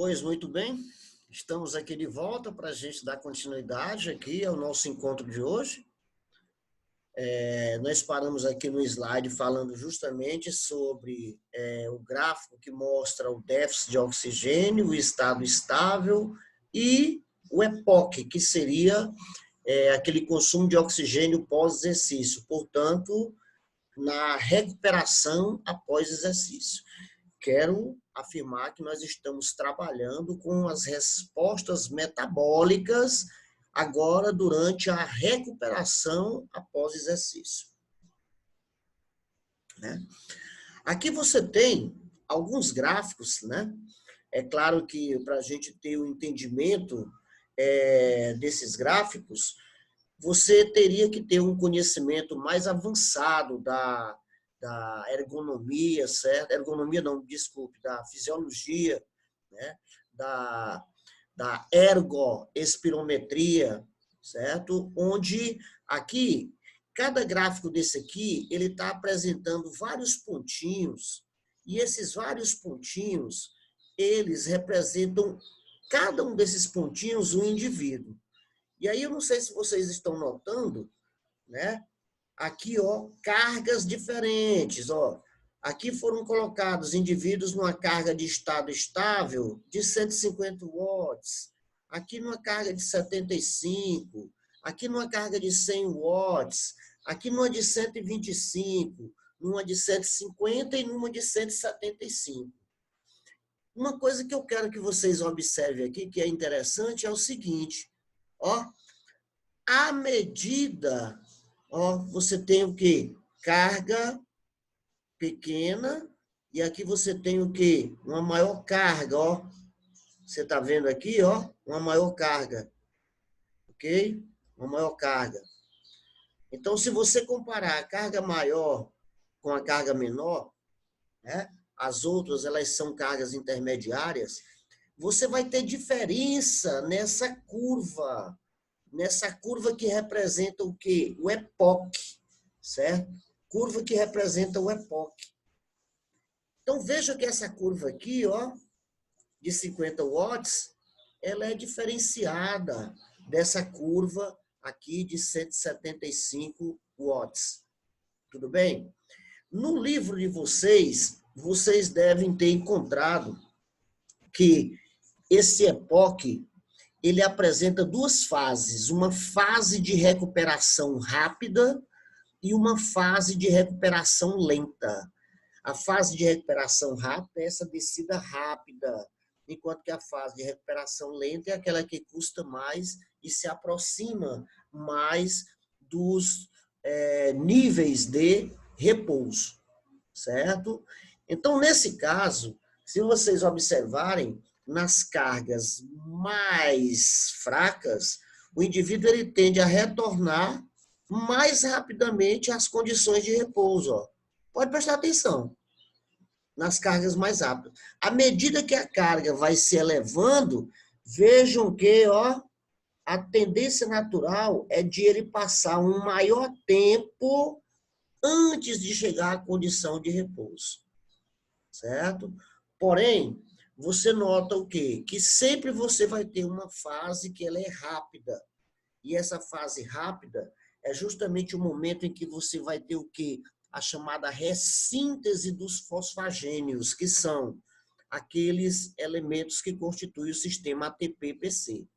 Pois muito bem, estamos aqui de volta para a gente dar continuidade aqui ao nosso encontro de hoje. Nós paramos aqui no slide falando justamente sobre o gráfico que mostra o déficit de oxigênio, o estado estável e o EPOC, que seria aquele consumo de oxigênio pós-exercício, portanto, na recuperação após exercício. Quero afirmar que nós estamos trabalhando com as respostas metabólicas agora durante a recuperação após exercício. Né? Aqui você tem alguns gráficos, né? É claro que para a gente ter o entendimento desses gráficos, você teria que ter um conhecimento mais avançado da ergonomia, certo? Ergonomia não, desculpe, da fisiologia, né? da ergoespirometria, certo? Onde aqui, cada gráfico desse aqui, ele está apresentando vários pontinhos, e esses vários pontinhos, eles representam, cada um desses pontinhos, um indivíduo. E aí eu não sei se vocês estão notando, né? Aqui, ó, cargas diferentes, ó. Aqui foram colocados indivíduos numa carga de estado estável de 150 watts. Aqui numa carga de 75. Aqui numa carga de 100 watts. Aqui numa de 125. Numa de 150 e numa de 175. Uma coisa que eu quero que vocês observem aqui, que é interessante, é o seguinte. Ó, à medida, ó, você tem o quê? Carga pequena, e aqui você tem o quê? Uma maior carga, ó. Você está vendo aqui, ó, uma maior carga. Ok? Uma maior carga. Então, se você comparar a carga maior com a carga menor, né? As outras, elas são cargas intermediárias, você vai ter diferença nessa curva que representa o quê? O EPOC, certo? Curva que representa o EPOC. Então, veja que essa curva aqui, ó, de 50 watts, ela é diferenciada dessa curva aqui de 175 watts. Tudo bem? No livro de vocês, vocês devem ter encontrado que esse EPOC, ele apresenta duas fases, uma fase de recuperação rápida e uma fase de recuperação lenta. A fase de recuperação rápida é essa descida rápida, enquanto que a fase de recuperação lenta é aquela que custa mais e se aproxima mais dos níveis de repouso, certo? Então, nesse caso, se vocês observarem, nas cargas mais fracas, o indivíduo ele tende a retornar mais rapidamente às condições de repouso. Ó. Pode prestar atenção nas cargas mais rápidas. À medida que a carga vai se elevando, vejam que ó, a tendência natural é de ele passar um maior tempo antes de chegar à condição de repouso. Certo? Porém, você nota o quê? Que sempre você vai ter uma fase que ela é rápida. E essa fase rápida é justamente o momento em que você vai ter o quê? A chamada ressíntese dos fosfagênios, que são aqueles elementos que constituem o sistema ATP-PC.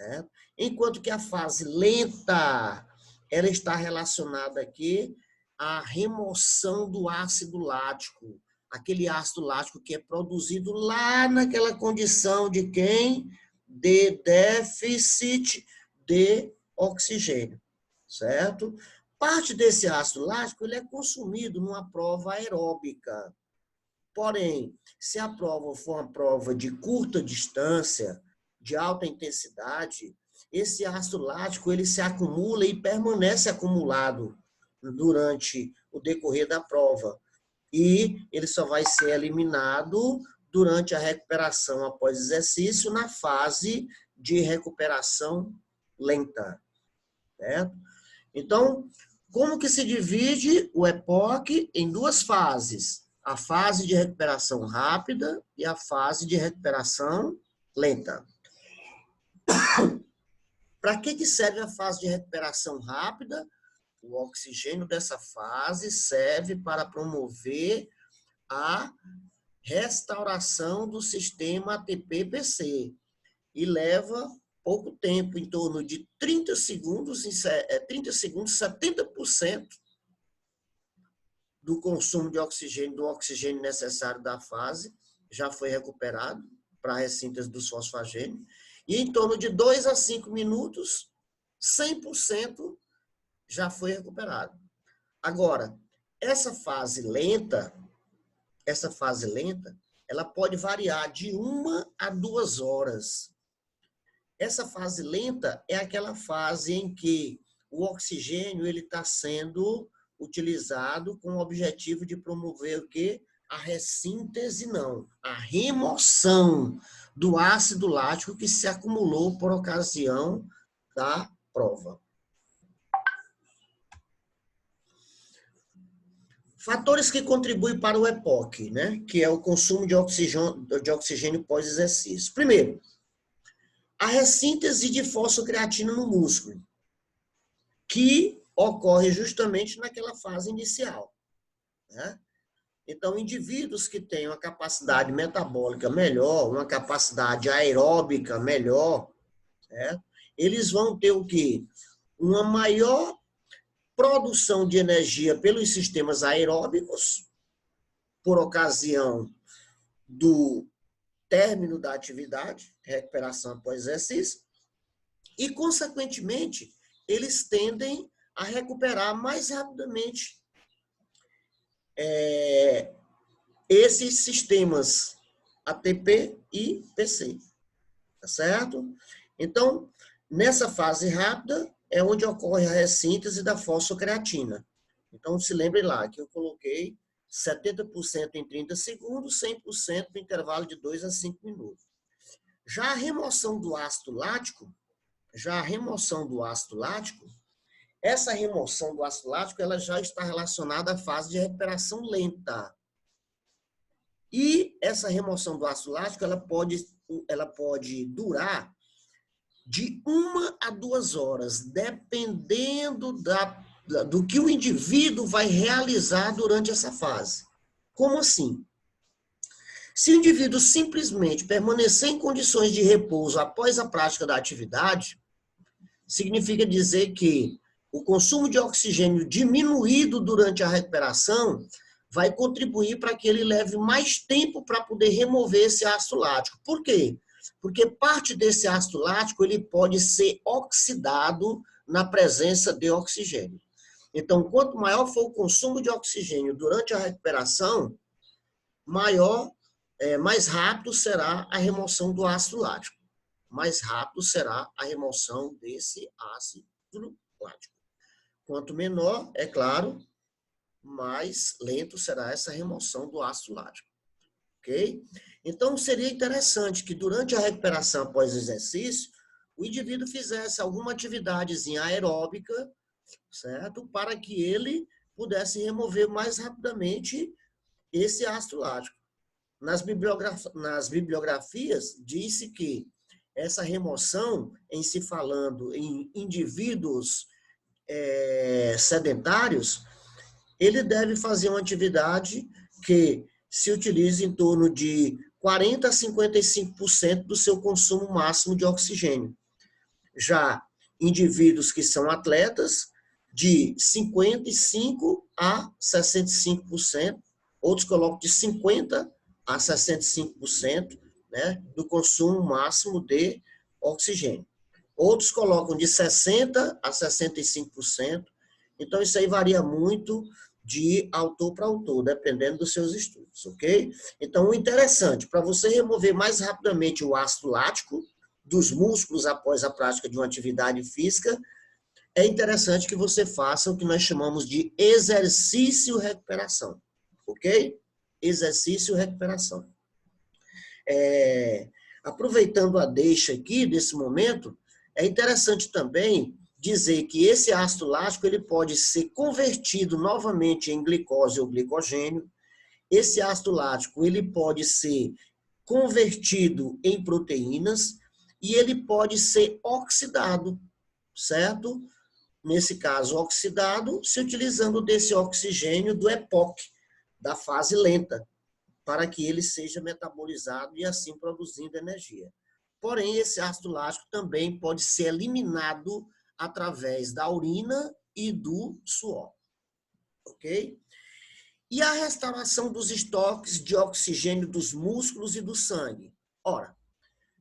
Certo? Enquanto que a fase lenta, ela está relacionada aqui à remoção do ácido lático, aquele ácido lático que é produzido lá naquela condição de quem? De déficit de oxigênio, certo? Parte desse ácido lático ele é consumido numa prova aeróbica. Porém, se a prova for uma prova de curta distância, de alta intensidade, esse ácido lático ele se acumula e permanece acumulado durante o decorrer da prova. E ele só vai ser eliminado durante a recuperação após exercício, na fase de recuperação lenta. Certo? Então, como que se divide o EPOC em duas fases? a fase de recuperação rápida e a fase de recuperação lenta. Para que serve a fase de recuperação rápida? O oxigênio dessa fase serve para promover a restauração do sistema ATP-PC e leva pouco tempo, em torno de 30 segundos, 70% do consumo de oxigênio, do oxigênio necessário da fase, já foi recuperado para a ressíntese dos fosfagênios, e em torno de 2 a 5 minutos, 100% já foi recuperado. Agora, essa fase lenta, ela pode variar de 1 a 2 horas. Essa fase lenta é aquela fase em que o oxigênio está sendo utilizado com o objetivo de promover o quê? A ressíntese, não, a remoção do ácido lático que se acumulou por ocasião da prova. Fatores que contribuem para o EPOC, né? Que é o consumo de oxigênio pós-exercício. Primeiro, a ressíntese de fosfocreatina no músculo, que ocorre justamente naquela fase inicial, né? Então, indivíduos que têm uma capacidade metabólica melhor, uma capacidade aeróbica melhor, né? Eles vão ter o quê? Uma maior produção de energia pelos sistemas aeróbicos, por ocasião do término da atividade, recuperação após exercício, e, consequentemente, eles tendem a recuperar mais rapidamente esses sistemas ATP e PC, tá certo? Então, nessa fase rápida, é onde ocorre a ressíntese da fosfocreatina. Então, se lembre lá que eu coloquei 70% em 30 segundos, 100% no intervalo de 2 a 5 minutos. Já a remoção do ácido lático, essa remoção do ácido lático, ela já está relacionada à fase de recuperação lenta. E essa remoção do ácido lático, ela pode durar de 1 a 2 horas, dependendo do que o indivíduo vai realizar durante essa fase. Como assim? Se o indivíduo simplesmente permanecer em condições de repouso após a prática da atividade, significa dizer que o consumo de oxigênio diminuído durante a recuperação vai contribuir para que ele leve mais tempo para poder remover esse ácido lático. Por quê? Porque parte desse ácido lático ele pode ser oxidado na presença de oxigênio. Então, quanto maior for o consumo de oxigênio durante a recuperação, mais rápido será a remoção do ácido lático. Mais rápido será a remoção desse ácido lático. Quanto menor, é claro, mais lento será essa remoção do ácido lático. Ok? Então, seria interessante que durante a recuperação após o exercício, o indivíduo fizesse alguma atividadezinha aeróbica, certo? Para que ele pudesse remover mais rapidamente esse ácido lático. Nas bibliografias, disse que essa remoção, em se falando em indivíduos sedentários, ele deve fazer uma atividade que se utiliza em torno de 40% a 55% do seu consumo máximo de oxigênio. Já indivíduos que são atletas, de 55% a 65%, outros colocam de 50% a 65%, né, do consumo máximo de oxigênio. Outros colocam de 60% a 65%. Então, isso aí varia muito de autor para autor, dependendo dos seus estudos, ok? Então, o interessante, para você remover mais rapidamente o ácido lático dos músculos após a prática de uma atividade física, é interessante que você faça o que nós chamamos de exercício-recuperação, ok? Exercício-recuperação. Aproveitando a deixa aqui desse momento, é interessante também dizer que esse ácido lático ele pode ser convertido novamente em glicose ou glicogênio, Esse ácido lático ele pode ser convertido em proteínas e ele pode ser oxidado, certo? Nesse caso, oxidado, se utilizando desse oxigênio do EPOC, da fase lenta, para que ele seja metabolizado e assim produzindo energia. Porém, esse ácido lático também pode ser eliminado através da urina e do suor, ok? E a restauração dos estoques de oxigênio dos músculos e do sangue? Ora,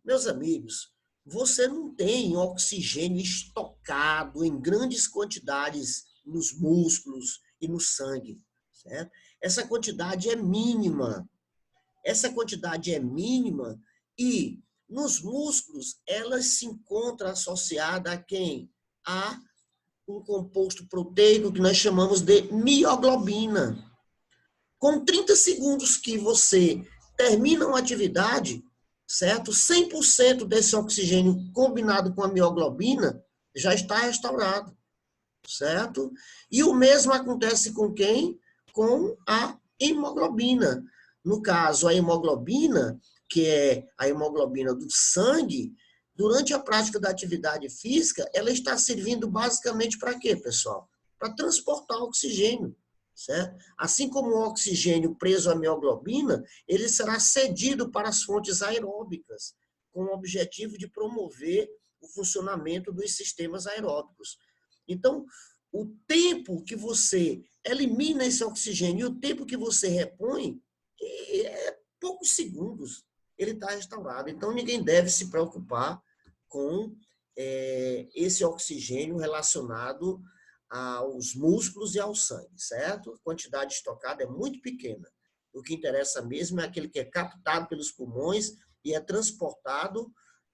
meus amigos, você não tem oxigênio estocado em grandes quantidades nos músculos e no sangue, certo? Essa quantidade é mínima. Essa quantidade é mínima e nos músculos ela se encontra associada a quem? A um composto proteico que nós chamamos de mioglobina. Com 30 segundos que você termina uma atividade, certo? 100% desse oxigênio combinado com a mioglobina já está restaurado, certo? E o mesmo acontece com quem? Com a hemoglobina. No caso, a hemoglobina, que é a hemoglobina do sangue, durante a prática da atividade física, ela está servindo basicamente para quê, pessoal? Para transportar oxigênio, certo? Assim como o oxigênio preso à mioglobina, ele será cedido para as fontes aeróbicas, com o objetivo de promover o funcionamento dos sistemas aeróbicos. Então, o tempo que você elimina esse oxigênio e o tempo que você repõe é poucos segundos. Ele está restaurado. Então, ninguém deve se preocupar com esse oxigênio relacionado aos músculos e ao sangue, certo? A quantidade estocada é muito pequena. O que interessa mesmo é aquele que é captado pelos pulmões e é transportado,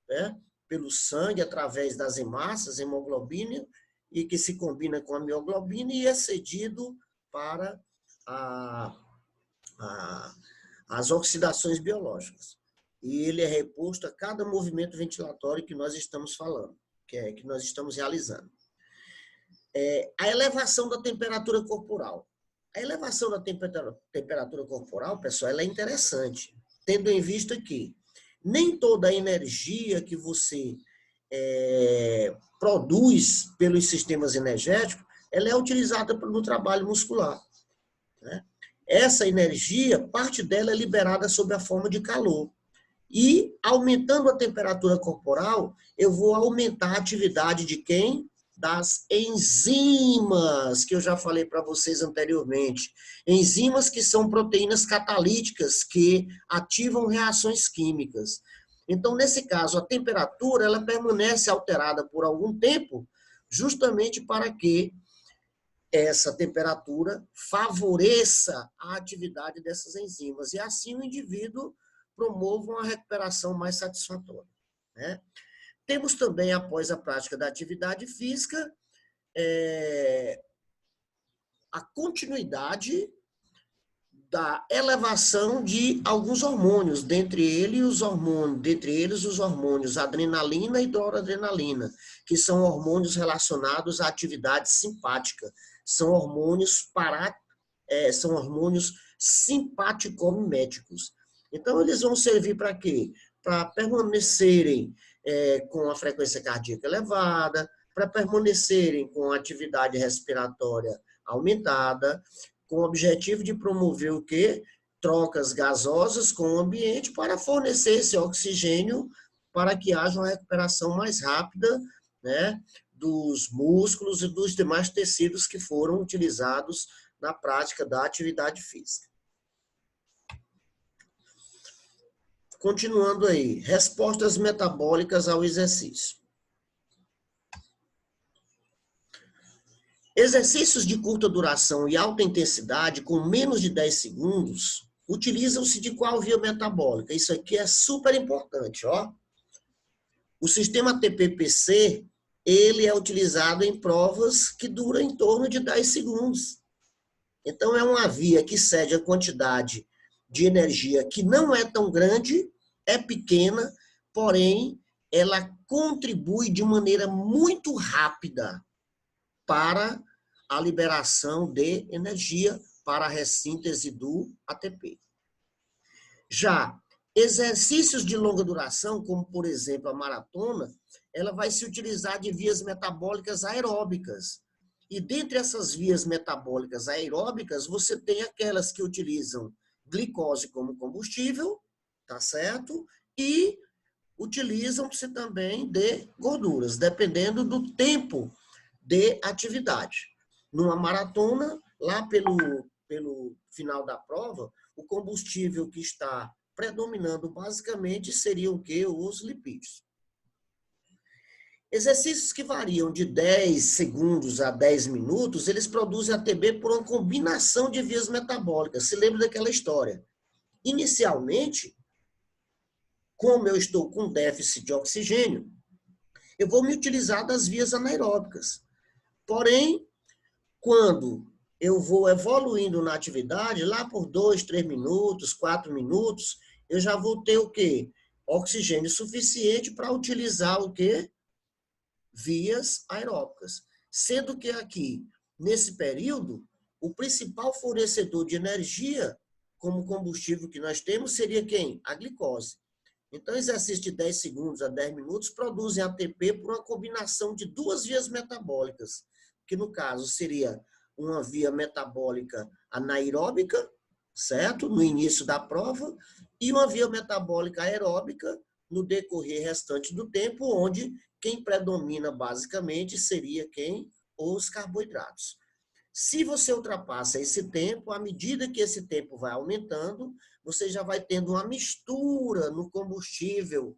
né, pelo sangue através das hemácias, hemoglobina, e que se combina com a mioglobina e é cedido para as oxidações biológicas. E ele é reposto a cada movimento ventilatório que nós estamos falando, que nós estamos realizando. A elevação da temperatura corporal. A elevação da temperatura corporal, pessoal, ela é interessante, tendo em vista que nem toda a energia que você produz pelos sistemas energéticos, ela é utilizada no trabalho muscular, né? Essa energia, parte dela é liberada sob a forma de calor. E, aumentando a temperatura corporal, eu vou aumentar a atividade de quem? Das enzimas, que eu já falei para vocês anteriormente. Enzimas que são proteínas catalíticas que ativam reações químicas. Então, nesse caso, a temperatura ela permanece alterada por algum tempo, justamente para que essa temperatura favoreça a atividade dessas enzimas e assim o indivíduo promova uma recuperação mais satisfatória, né? Temos também, após a prática da atividade física, a continuidade da elevação de alguns hormônios, dentre eles os hormônios adrenalina e noradrenalina, que são hormônios relacionados à atividade simpática. São hormônios simpaticomiméticos. Então, eles vão servir para quê? Para permanecerem com a frequência cardíaca elevada, para permanecerem com a atividade respiratória aumentada, com o objetivo de promover o quê? Trocas gasosas com o ambiente para fornecer esse oxigênio para que haja uma recuperação mais rápida, né, dos músculos e dos demais tecidos que foram utilizados na prática da atividade física. Continuando aí, respostas metabólicas ao exercício. Exercícios de curta duração e alta intensidade, com menos de 10 segundos, utilizam-se de qual via metabólica? Isso aqui é super importante, ó. O sistema TPPC, ele é utilizado em provas que duram em torno de 10 segundos. Então, é uma via que cede a quantidade de energia que não é tão grande, é pequena, porém, ela contribui de maneira muito rápida para a liberação de energia para a ressíntese do ATP. Já exercícios de longa duração, como, por exemplo, a maratona, ela vai se utilizar de vias metabólicas aeróbicas. E dentre essas vias metabólicas aeróbicas, você tem aquelas que utilizam glicose como combustível, tá certo? E utilizam-se também de gorduras, dependendo do tempo de atividade. Numa maratona, lá pelo final da prova, o combustível que está predominando basicamente seriam o quê? Os lipídios. Exercícios que variam de 10 segundos a 10 minutos, eles produzem ATP por uma combinação de vias metabólicas. Se lembra daquela história? Inicialmente, como eu estou com déficit de oxigênio, eu vou me utilizar das vias anaeróbicas. Porém, quando eu vou evoluindo na atividade, lá por 2, 3 minutos, 4 minutos, eu já vou ter o quê? Oxigênio suficiente para utilizar o quê? Vias aeróbicas. Sendo que aqui, nesse período, o principal fornecedor de energia, como combustível que nós temos, seria quem? A glicose. Então, exercício de 10 segundos a 10 minutos produzem ATP por uma combinação de duas vias metabólicas, que no caso seria uma via metabólica anaeróbica, certo? No início da prova, e uma via metabólica aeróbica no decorrer restante do tempo, onde quem predomina basicamente seria quem? Os carboidratos. Se você ultrapassa esse tempo, à medida que esse tempo vai aumentando, você já vai tendo uma mistura no combustível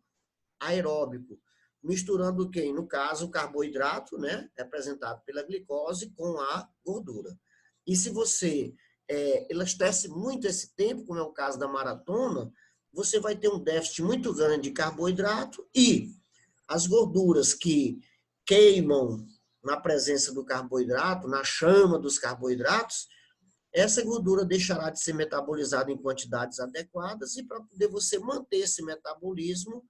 aeróbico, misturando quem? No caso, o carboidrato, né, representado pela glicose, com a gordura. E se você elastece muito esse tempo, como é o caso da maratona, você vai ter um déficit muito grande de carboidrato e as gorduras que queimam na presença do carboidrato, na chama dos carboidratos, essa gordura deixará de ser metabolizada em quantidades adequadas e para poder você manter esse metabolismo,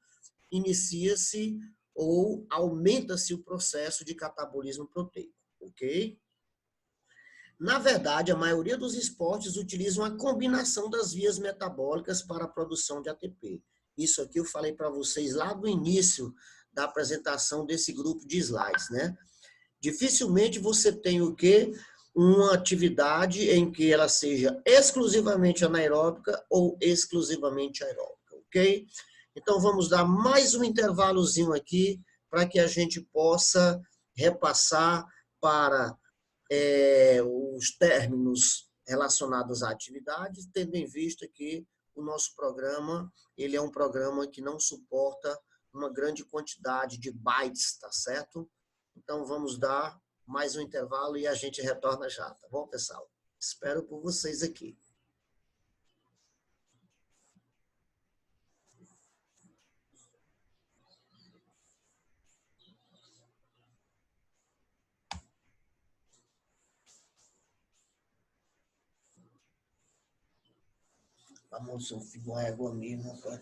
inicia-se ou aumenta-se o processo de catabolismo proteico, ok? Na verdade, a maioria dos esportes utilizam a combinação das vias metabólicas para a produção de ATP. Isso aqui eu falei para vocês lá no início da apresentação desse grupo de slides, né? Dificilmente você tem o quê? Uma atividade em que ela seja exclusivamente anaeróbica ou exclusivamente aeróbica, ok? Então, vamos dar mais um intervalozinho aqui para que a gente possa repassar para os términos relacionados à atividade, tendo em vista que o nosso programa, ele é um programa que não suporta uma grande quantidade de bytes, tá certo? Então, vamos dar mais um intervalo e a gente retorna já, tá bom, pessoal? Espero por vocês aqui. A moça ficou égua mesmo, rapaz.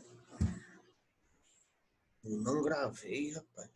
Eu não gravei, rapaz.